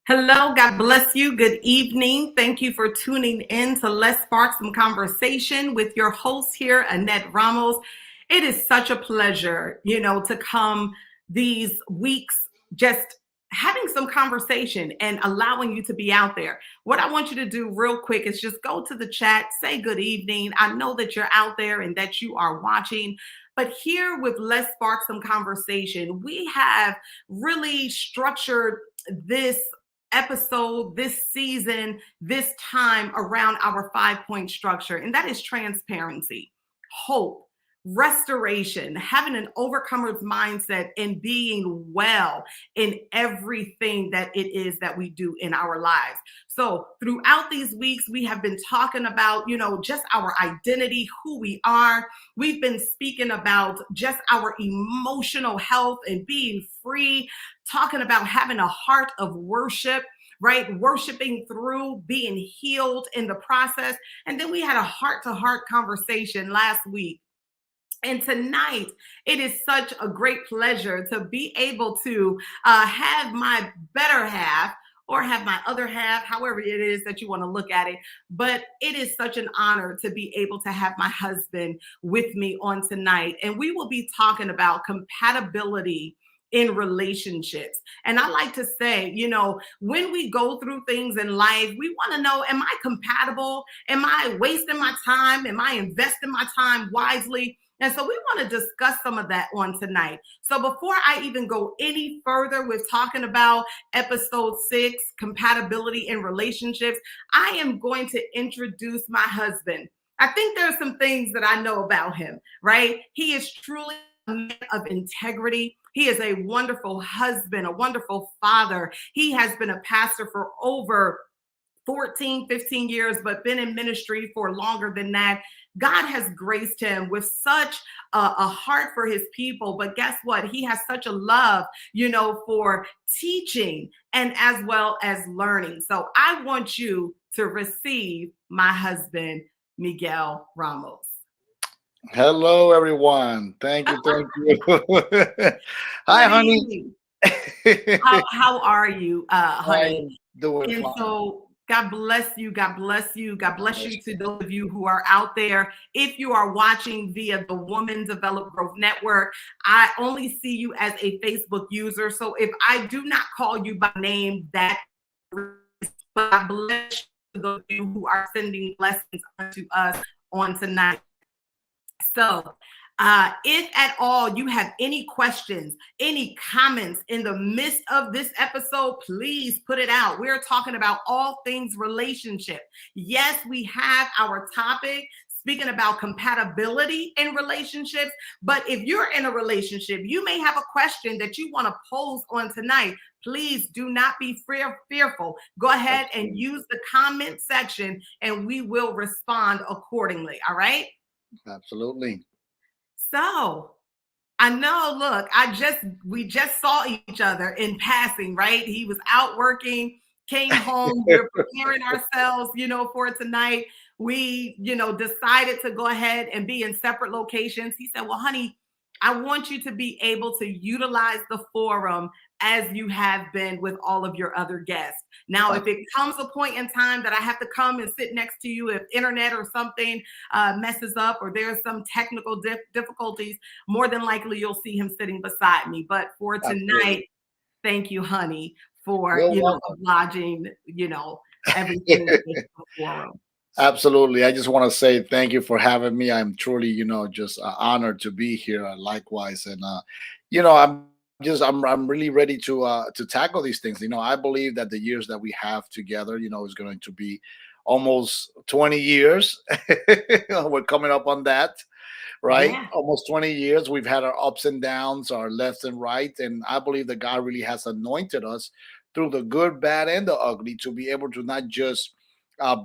Hello, God bless you. Good evening. Thank you for tuning in to Let's Spark Some Conversation with your host here, Annette Ramos. It is such a pleasure, to come these weeks just having some conversation and allowing you to be out there. What I want you to do real quick is just go to the chat, say good evening. I know that you're out there and that you are watching. But here with Let's Spark Some Conversation, we have really structured this episode, this season, this time around our 5-point structure, and that is transparency, hope, restoration, having an overcomer's mindset, and being well in everything that it is that we do in our lives. So throughout these weeks, we have been talking about, just our identity, who we are. We've been speaking about just our emotional health and being free, talking about having a heart of worship, right? Worshiping through being healed in the process. And then we had a heart-to-heart conversation last week. And tonight, it is such a great pleasure to be able to have my better half or have my other half, however it is that you want to look at it. But it is such an honor to be able to have my husband with me on tonight. And we will be talking about compatibility in relationships. And I like to say, when we go through things in life, we want to know, am I compatible? Am I wasting my time? Am I investing my time wisely? And so we want to discuss some of that on tonight. So before I even go any further with talking about episode 6, compatibility in relationships, I am going to introduce my husband. I think there's some things that I know about him, right? He is truly a man of integrity. He is a wonderful husband, a wonderful father. He has been a pastor for over 14, 15 years, but been in ministry for longer than that. God has graced him with such a heart for his people. But guess what? He has such a love, for teaching and as well as learning. So I want you to receive my husband, Miguel Ramos. Hello, everyone. Thank you. Thank you. Hi, Good honey. evening. How are you, honey? I'm doing And fine. so God bless you. God bless you. God God bless bless you to you. those of you who are out there. If you are watching via the Women Develop Growth Network, I only see you as a Facebook user. So if I do not call you by name, that God bless you, those of you who are sending blessings unto us on tonight. So, if at all you have any questions, any comments in the midst of this episode, please put it out. We're talking about all things relationship. Yes, we have our topic speaking about compatibility in relationships. But if you're in a relationship, you may have a question that you want to pose on tonight. Please do not be fearful. Go ahead and Absolutely. use the comment section and we will respond accordingly. All right. Absolutely. So I know, look, we just saw each other in passing, right? He was out working, came home, we're preparing ourselves, for tonight. We, decided to go ahead and be in separate locations. He said, well, honey, I want you to be able to utilize the forum as you have been with all of your other guests. Now, if it comes a point in time that I have to come and sit next to you, if internet or something messes up or there's some technical difficulties, more than likely you'll see him sitting beside me. But for Absolutely. tonight, thank you, honey, for, You're welcome. obliging, everything with the forum. Absolutely. I just want to say thank you for having me. I'm truly, just honored to be here. Likewise, and I'm really ready to tackle these things. I believe that the years that we have together, is going to be almost 20 years. We're coming up on that, right? Yeah, Almost 20 years. We've had our ups and downs, our left and right, and I believe that God really has anointed us through the good, bad, and the ugly to be able to not just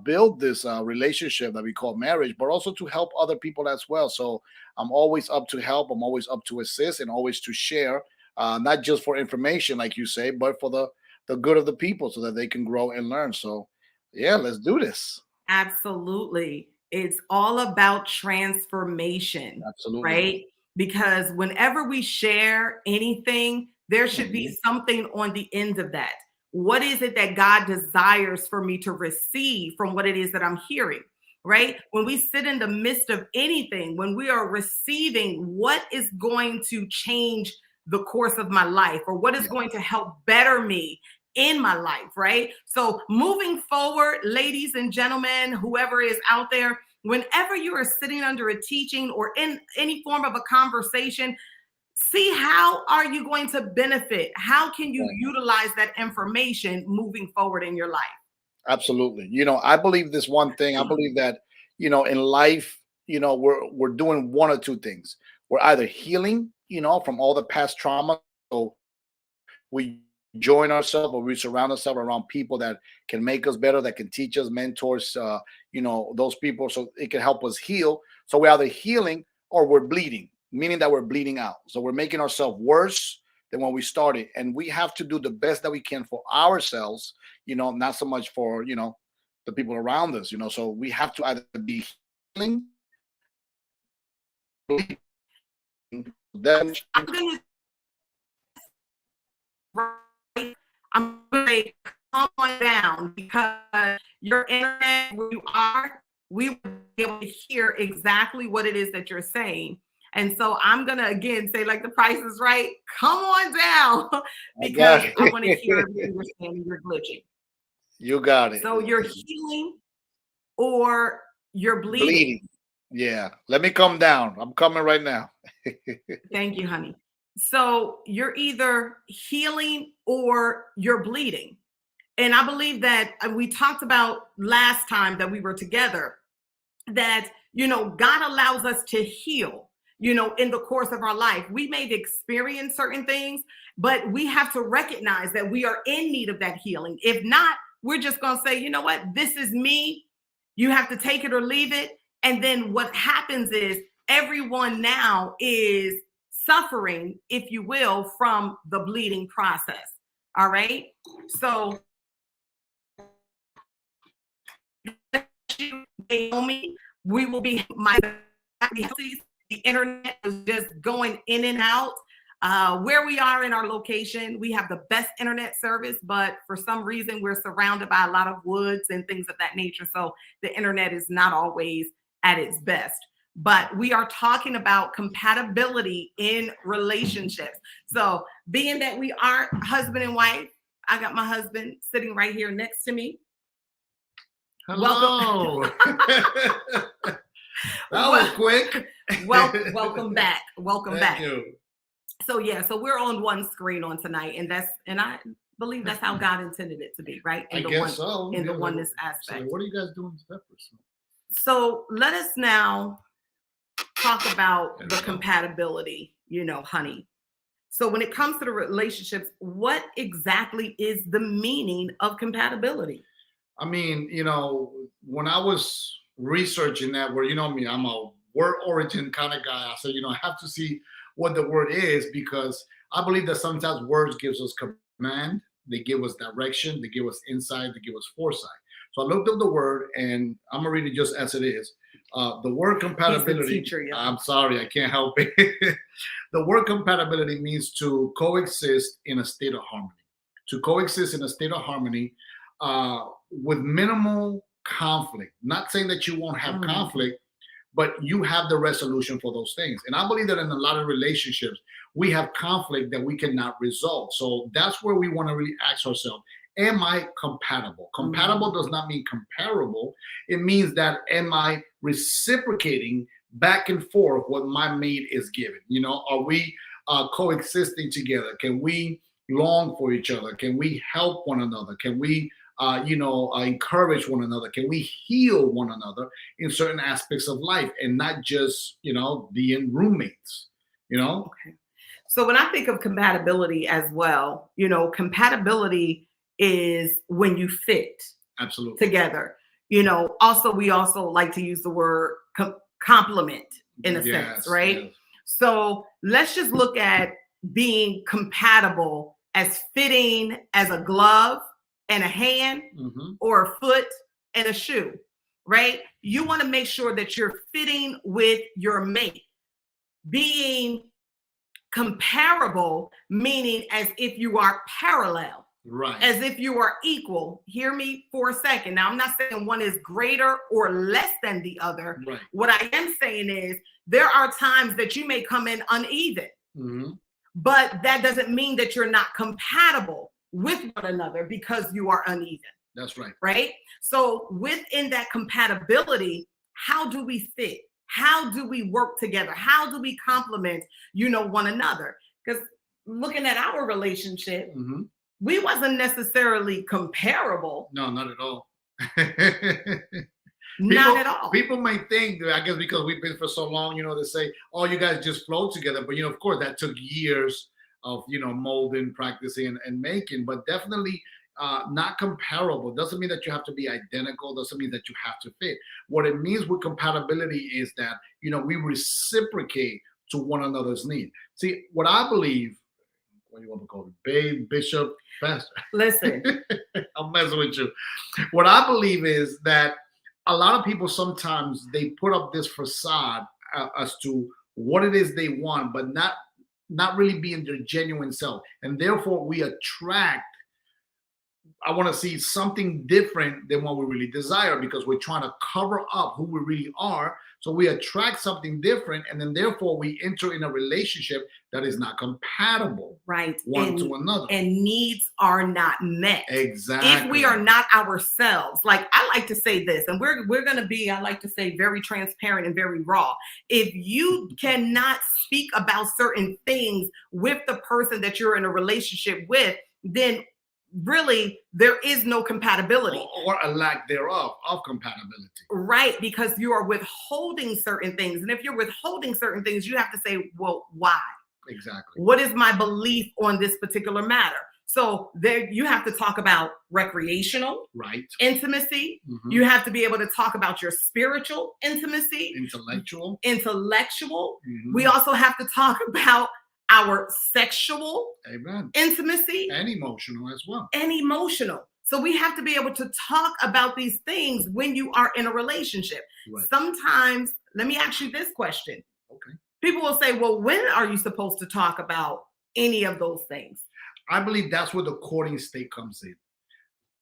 build this relationship that we call marriage, but also to help other people as well. So I'm always up to help. I'm always up to assist and always to share, not just for information, like you say, but for the good of the people so that they can grow and learn. So yeah, let's do this. absolutely. It's all about transformation, Absolutely. right? Because whenever we share anything, there should be Mhm. something on the end of that. what is it that God desires for me to receive from what it is that I'm hearing, right? When we sit in the midst of anything, when we are receiving what is going to change the course of my life or what is going to help better me in my life, right? So moving forward, ladies and gentlemen, whoever is out there, whenever you are sitting under a teaching or in any form of a conversation, see how are you going to benefit? How can you utilize that information moving forward in your life? Absolutely. I believe this one thing. I believe that, in life, we're doing one or two things. We're either healing, from all the past trauma. So we join ourselves or we surround ourselves around people that can make us better, that can teach us, mentors, those people, so it can help us heal. So we're either healing or we're bleeding, meaning that we're bleeding out. So we're making ourselves worse than when we started. And we have to do the best that we can for ourselves, not so much for, the people around us, so we have to either be healing, bleeding, then I'm going to right? I'm going to say, calm on down because your internet, where you are, we will be able to hear exactly what it is that you're saying. And so I'm going to again say, like, the price is right. Come on down because I want to hear everything you're saying. You're glitching. You got it. So you're healing or you're bleeding. Yeah. Let me come down. I'm coming right now. Thank you, honey. So you're either healing or you're bleeding. And I believe that we talked about last time that we were together that, God allows us to heal, in the course of our life. We may experience certain things, but we have to recognize that we are in need of that healing. If not, we're just going to say, you know what, this is me. You have to take it or leave it. And then what happens is everyone now is suffering, if you will, from the bleeding process. All right. So Naomi, we will be the internet is just going in and out. Where we are in our location, we have the best internet service, but for some reason we're surrounded by a lot of woods and things of that nature. So the internet is not always at its best. But we are talking about compatibility in relationships. So being that we are husband and wife, I got my husband sitting right here next to me. Hello. That was quick. Welcome back. Welcome Thank back. you. So we're on one screen on tonight, and I believe that's how God intended it to be, right? I guess so. In the oneness aspect. So what are you guys doing separate? So let us now talk about the compatibility, honey. So when it comes to the relationships, what exactly is the meaning of compatibility? I mean, when I was researching that word, you know me, I'm a word origin kind of guy. I said, I have to see what the word is because I believe that sometimes words gives us command, they give us direction, they give us insight, they give us foresight. So I looked up the word and I'm gonna read it just as it is. The word compatibility. Teacher, yeah. I'm sorry, I can't help it. The word compatibility means to coexist in a state of harmony. To coexist in a state of harmony with minimal conflict. Not saying that you won't have conflict, but you have the resolution for those things. And I believe that in a lot of relationships, we have conflict that we cannot resolve. So that's where we want to really ask ourselves, am I compatible? Compatible does not mean comparable. It means that am I reciprocating back and forth what my mate is giving? Are we coexisting together? Can we long for each other? Can we help one another? Can we encourage one another? Can we heal one another in certain aspects of life and not just, being roommates, Okay. So when I think of compatibility as well, compatibility is when you fit absolutely together. Also, we also like to use the word complement in a sense, right? Yes. So let's just look at being compatible as fitting as a glove and a hand or a foot and a shoe, right? You want to make sure that you're fitting with your mate. Being comparable, meaning as if you are parallel, Right. As if you are equal. Hear me for a second. Now, I'm not saying one is greater or less than the other. Right. What I am saying is there are times that you may come in uneven, but that doesn't mean that you're not compatible with one another because you are uneven. That's right. Right? So within that compatibility, how do we fit? How do we work together? How do we complement, one another? Because looking at our relationship, we wasn't necessarily comparable. No, not at all. Not at all. People might think, I guess because we've been for so long, they say, oh, you guys just flow together. But, of course, that took years of, molding, practicing, and making. But definitely not comparable. Doesn't mean that you have to be identical. Doesn't mean that you have to fit. What it means with compatibility is that, we reciprocate to one another's need. See, what I believe, what do you want to call it? Babe, bishop, pastor. Listen. I'm messing with you. What I believe is that a lot of people sometimes they put up this facade as to what it is they want, but not really being their genuine self. And therefore we attract, I want to see something different than what we really desire because we're trying to cover up who we really are. So we attract something different, and then therefore we enter in a relationship that is not compatible, one to another, and needs are not met. Exactly. If we are not ourselves, like I like to say this, and we're going to be, I like to say, very transparent and very raw. If you cannot speak about certain things with the person that you're in a relationship with, then really there is no compatibility or a lack thereof of compatibility, right? Because you are withholding certain things, and if you're withholding certain things, you have to say, well, why? Exactly. What is my belief on this particular matter? So there you have to talk about recreational intimacy. You have to be able to talk about your spiritual intimacy, intellectual. We also have to talk about our sexual intimacy and emotional as well. So we have to be able to talk about these things when you are in a relationship. Sometimes, let me ask you this question. Okay. People will say, well, when are you supposed to talk about any of those things? I believe that's where the courting state comes in.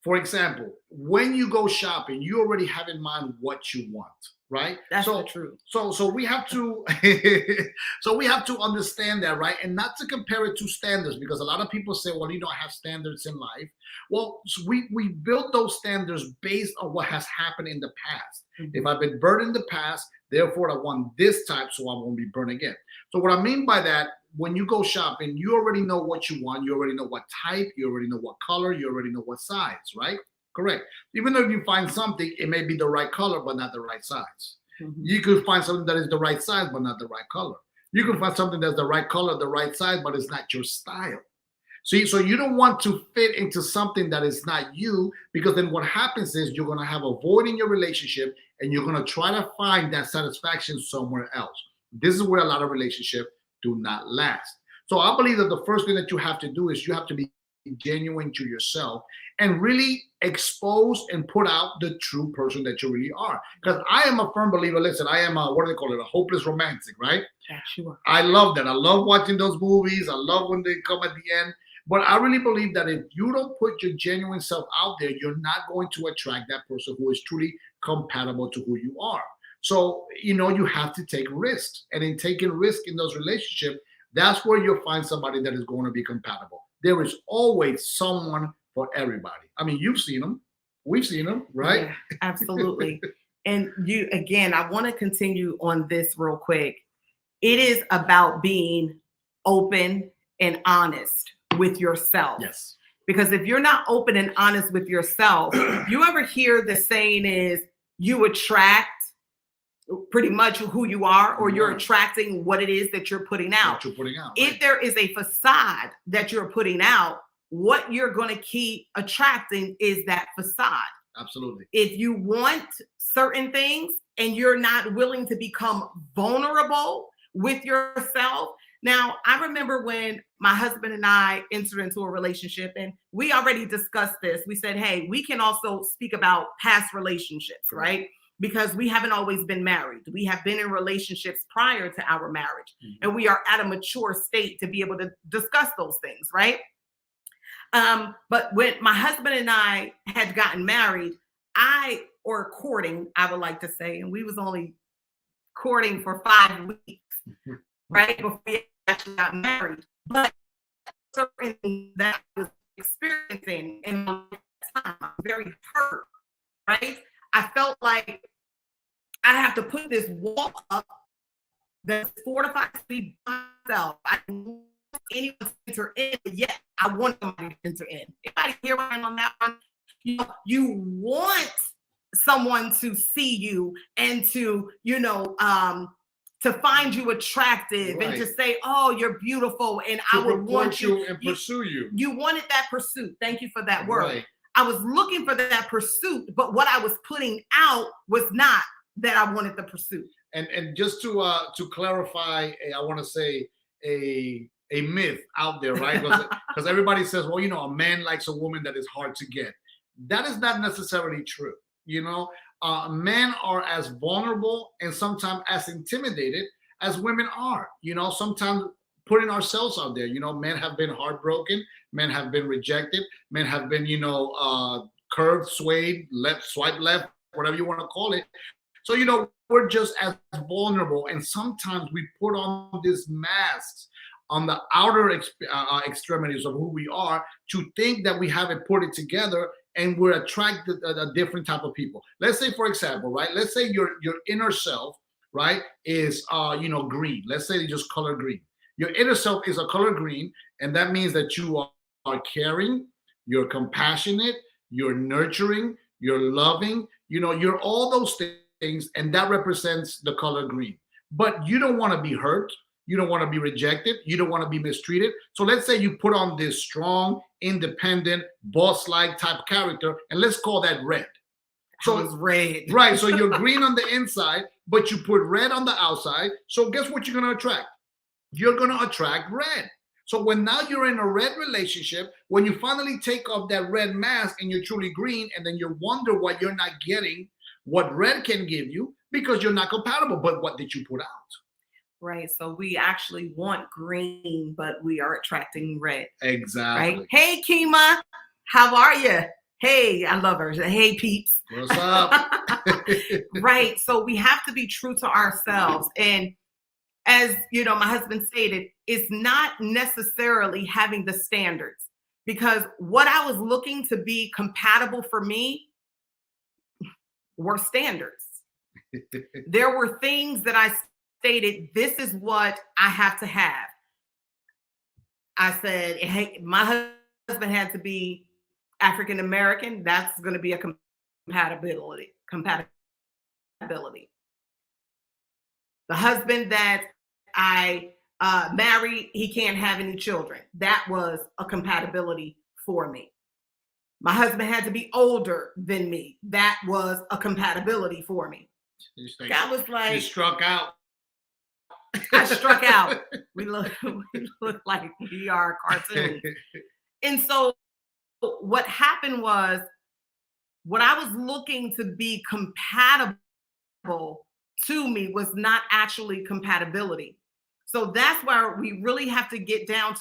For example, when you go shopping, you already have in mind what you want, right? That's the truth. So we have to understand that, right? And not to compare it to standards, because a lot of people say, well, you don't have standards in life. Well, so we built those standards based on what has happened in the past. If I've been burned in the past, therefore I want this type, so I won't be burned again. So what I mean by that, when you go shopping, you already know what you want. You already know what type. You already know what color. You already know what size, right? Correct. Even though you find something, it may be the right color, but not the right size. You could find something that is the right size, but not the right color. You can find something that's the right color, the right size, but it's not your style. See, so you don't want to fit into something that is not you, because then what happens is you're going to have a void in your relationship, and you're going to try to find that satisfaction somewhere else. This is where a lot of relationships do not last. So I believe that the first thing that you have to do is you have to be genuine to yourself and really expose and put out the true person that you really are. Because I am a firm believer. Listen, I am what do they call it? A hopeless romantic, right? Yeah, sure. I love that. I love watching those movies. I love when they come at the end. But I really believe that if you don't put your genuine self out there, you're not going to attract that person who is truly compatible to who you are. So, you have to take risks. And in taking risks in those relationships, that's where you'll find somebody that is going to be compatible. There is always someone for everybody. I mean, you've seen them. We've seen them, right? Yeah, absolutely. And again, I want to continue on this real quick. It is about being open and honest with yourself. Yes. Because if you're not open and honest with yourself, you ever hear the saying is you attract pretty much who you are, or you're attracting what it is that you're putting out. If there is a facade that you're putting out, what you're going to keep attracting is that facade. Absolutely. If you want certain things and you're not willing to become vulnerable with yourself. Now, I remember when my husband and I entered into a relationship, and we already discussed this. We said, hey, we can also speak about past relationships, right? Because we haven't always been married. We have been in relationships prior to our marriage, and we are at a mature state to be able to discuss those things, right? But when my husband and I had gotten married, or courting, I would like to say, and we was only courting for 5 weeks, right? Before we actually got married. But certain things that I was experiencing in my time, I was very hurt, right? I felt like I have to put this wall up that's fortified to be myself. I didn't want anyone to enter in, yet I want somebody to enter in. Anybody hear me on that one? You want someone to see you and to find you attractive, right, and to say, "Oh, you're beautiful," and I would want you and pursue you. You wanted that pursuit. Thank you for that word. Right. I was looking for that pursuit, but what I was putting out was not that I wanted the pursuit. And just to clarify, I want to say a myth out there, right? Because everybody says, well, a man likes a woman that is hard to get. That is not necessarily true. Men are as vulnerable and sometimes as intimidated as women are. Sometimes putting ourselves out there. Men have been heartbroken, men have been rejected, men have been, curved, swayed, swipe left, whatever you want to call it. So, we're just as vulnerable. And sometimes we put on these masks on the outer extremities of who we are to think that we haven't put it together and we're attracted to a different type of people. Let's say, for example, right? Let's say your inner self, right, is, green. Let's say you just color green. Your inner self is a color green, and that means that you are caring, you're compassionate, you're nurturing, you're loving, you're all those things, and that represents the color green. But you don't want to be hurt, you don't want to be rejected, you don't want to be mistreated. So let's say you put on this strong, independent, boss-like type character, and let's call that red. So it's red. Right, so you're green on the inside, but you put red on the outside. So guess what you're going to attract? You're going to attract red. So when now you're in a red relationship, when you finally take off that red mask and you're truly green, and then you wonder why you're not getting what red can give you because you're not compatible. But what did you put out? Right. So we actually want green, but we are attracting red. Exactly. Right. Hey, Kima, how are you? Hey, I love her. Hey, peeps. What's up? Right. So we have to be true to ourselves. And as my husband stated, it's not necessarily having the standards, because what I was looking to be compatible for me were standards. There were things that I stated, this is what I have to have. I said, hey, my husband had to be African American. That's going to be a compatibility. The husband that I married, he can't have any children. That was a compatibility for me. My husband had to be older than me. That was a compatibility for me. I was like, you struck out. I struck out. We look like we are cartoons. And so what happened was, what I was looking to be compatible to me was not actually compatibility. So that's why we really have to get down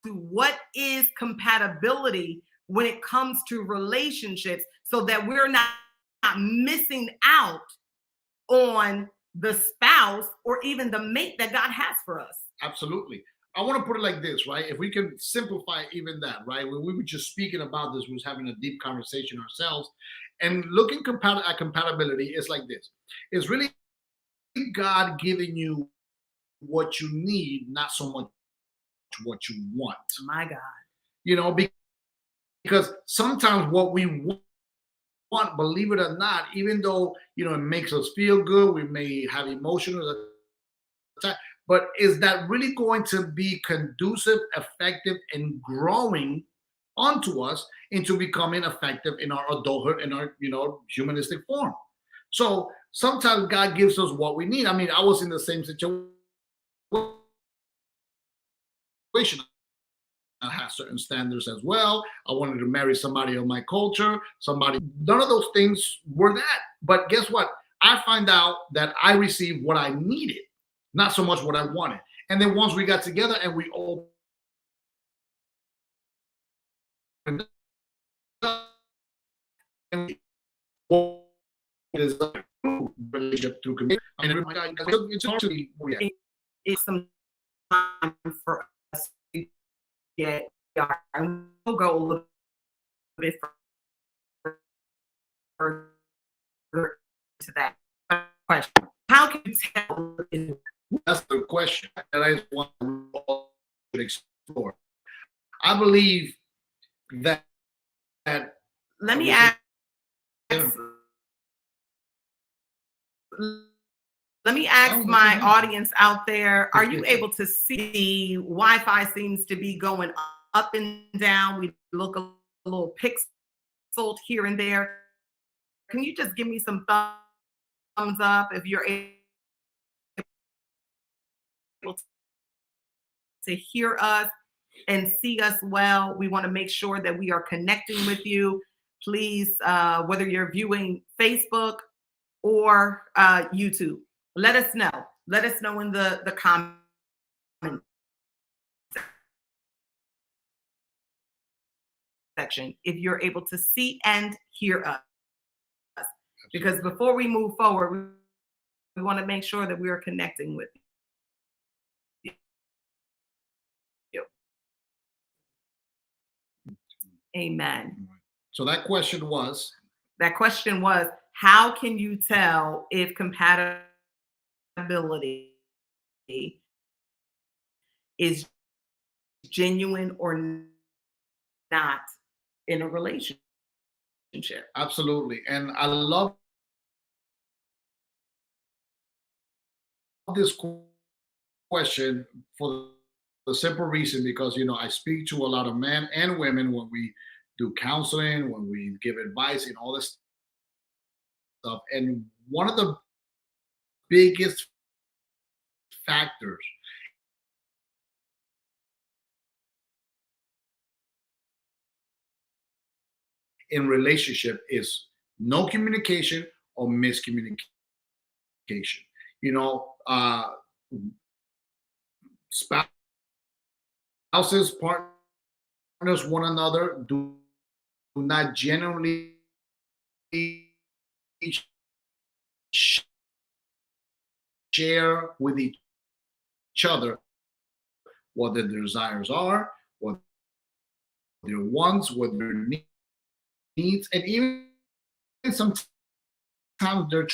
to what is compatibility when it comes to relationships, so that we're not missing out on the spouse or even the mate that God has for us. Absolutely. I want to put it like this, right? If we can simplify even that, right? When we were just speaking about this, we was having a deep conversation ourselves, and looking at compatibility is like this. It's really God giving you what you need, not so much what you want. My God. Because sometimes what we want, believe it or not, even though it makes us feel good, we may have emotional attack, but is that really going to be conducive, effective, and growing onto us into becoming effective in our adulthood, in our humanistic form? So sometimes God gives us what we need. I mean, I was in the same situation. I have certain standards as well. I wanted to marry somebody of my culture, none of those things were that. But guess what? I find out that I received what I needed, not so much what I wanted. And then once we got together and we opened relationship through community. I mean, it's actually, yeah. It's some time for us to get, and we'll go a little bit further to that question. How can you tell? That's the question that I want to explore. I believe that, Let me ask. Let me ask my audience out there, are you able to see Wi-Fi seems to be going up and down? We look a little pixeled here and there. Can you just give me some thumbs up if you're able to hear us and see us well? We want to make sure that we are connecting with you. Please, whether you're viewing Facebook or YouTube, let us know. Let us know in the comment section if you're able to see and hear us. Because before we move forward, we want to make sure that we are connecting with you. Amen. So that question was, how can you tell if compatibility is genuine or not in a relationship? absolutely. And I love this question for the simple reason because, I speak to a lot of men and women when we do counseling, when we give advice and all this stuff. And one of the biggest factors in relationship is no communication or miscommunication. You know, spouses, partners, one another do not genuinely share with each other what their desires are, what their wants, what their needs, and even sometimes their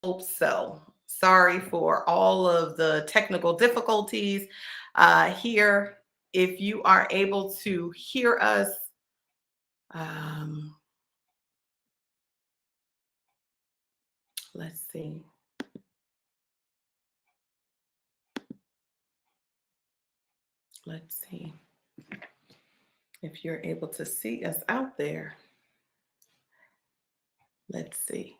hope so. Sorry for all of the technical difficulties here. If you are able to hear us, um, let's see. Let's see if you're able to see us out there. Let's see.